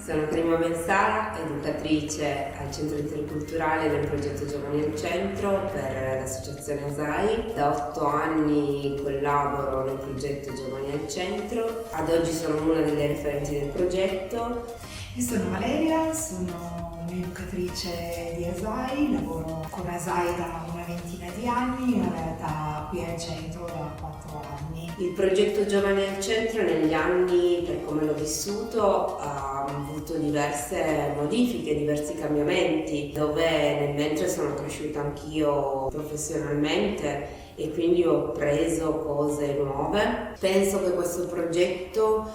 Sono Karima Mensara, educatrice al Centro Interculturale del progetto Giovani al Centro per l'associazione ASAI. Da 8 anni collaboro nel progetto Giovani al Centro. Ad oggi sono una delle referenti del progetto. Io sono Valeria, sono un'educatrice di ASAI, lavoro con ASAI da una ventina di anni, in realtà qui al centro da 4 anni. Il progetto Giovani al Centro negli anni, per come l'ho vissuto, ha avuto diverse modifiche, diversi cambiamenti, dove mentre sono cresciuta anch'io professionalmente e quindi ho preso cose nuove. Penso che questo progetto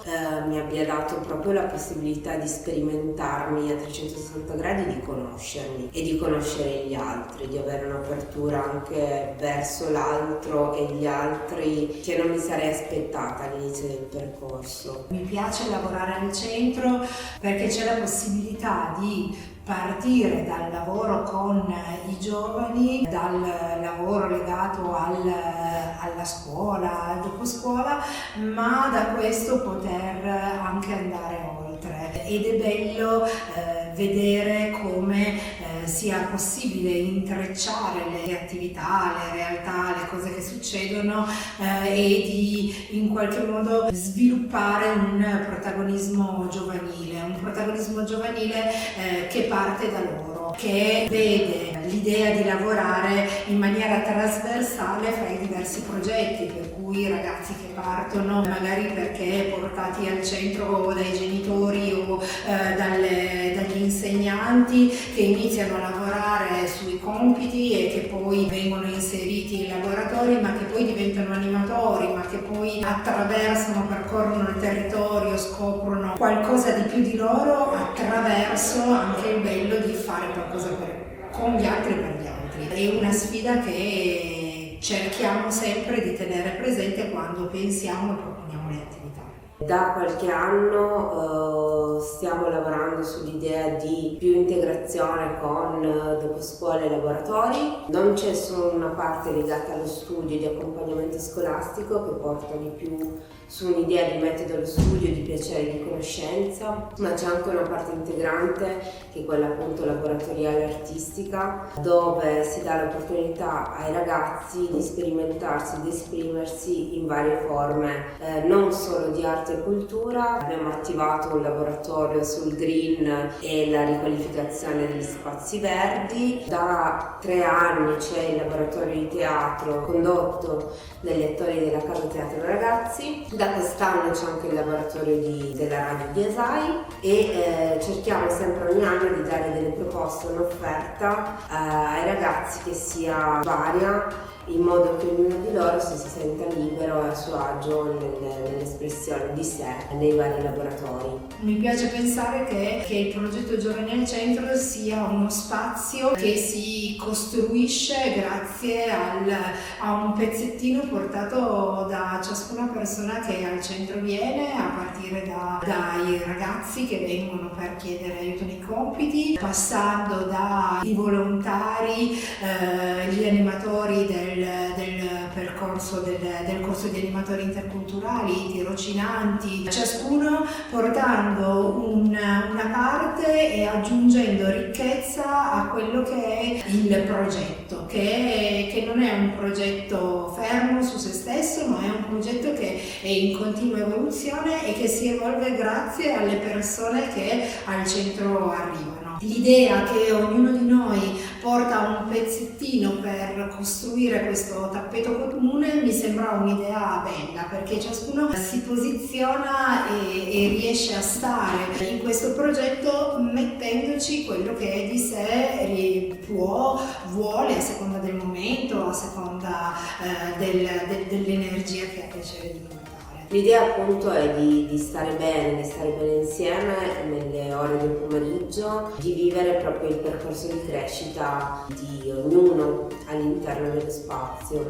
mi abbia dato proprio la possibilità di sperimentarmi a 360 gradi, di conoscermi e di conoscere gli altri, di avere un'apertura anche verso l'altro e gli altri che non mi sarei aspettata all'inizio del percorso. Mi piace lavorare al centro perché c'è la possibilità di partire dal lavoro con i giovani, dal lavoro legato alla scuola, al dopo scuola, ma da questo poter anche andare oltre. Ed è bello vedere come sia possibile intrecciare le attività, le realtà, le cose che succedono e di in qualche modo sviluppare un protagonismo giovanile che parte da loro, che vede l'idea di lavorare in maniera trasversale fra i diversi progetti, per cui ragazzi che partono magari perché portati al centro dai genitori o dagli insegnanti, che iniziano a lavorare sui compiti e che poi vengono inseriti in laboratori, ma che poi diventano animatori, ma che poi attraversano, percorrono il territorio, scoprono qualcosa di più di loro attraverso anche il bello di fare qualcosa con gli altri e per gli altri. È una sfida che cerchiamo sempre di tenere presente quando pensiamo e proponiamo le attività. Da qualche anno stiamo lavorando sull'idea di più integrazione con dopo scuola e laboratori. Non c'è solo una parte legata allo studio di accompagnamento scolastico che porta di più su un'idea di metodo allo studio, di piacere, di conoscenza, ma c'è anche una parte integrante che è quella appunto laboratoriale artistica, dove si dà l'opportunità ai ragazzi di sperimentarsi, di esprimersi in varie forme, non solo di arte e cultura. Abbiamo attivato un laboratorio sul green e la riqualificazione degli spazi verdi. Da 3 anni c'è il laboratorio di teatro condotto dagli attori della Casa Teatro Ragazzi. Da quest'anno c'è anche il laboratorio della radio di ASAI e cerchiamo sempre ogni anno di dare delle proposte, un'offerta ai ragazzi che sia varia, in modo che ognuno di loro si senta libero e a suo agio nell'espressione di sé nei vari laboratori. Mi piace pensare che il progetto Giovani al Centro sia uno spazio che si costruisce grazie a un pezzettino portato da ciascuna persona che al centro viene, a partire dai ragazzi che vengono per chiedere aiuto nei compiti, passando dai volontari, gli animatori del percorso del corso di animatori interculturali, i tirocinanti, ciascuno portando una parte e aggiungendo ricchezza a quello che è il progetto, che non è un progetto fermo su se stesso, ma è un progetto che è in continua evoluzione e che si evolve grazie alle persone che al centro arrivano. L'idea che ognuno di noi porta un pezzettino per costruire questo tappeto comune mi sembra un'idea bella, perché ciascuno si posiziona e riesce a stare in questo progetto mettendoci quello che è di sé, vuole, a seconda del momento, a seconda dell'energia che ha piacere di portare. L'idea appunto è di stare bene insieme nelle ore del pomeriggio, di vivere proprio il percorso di crescita di ognuno all'interno dello spazio.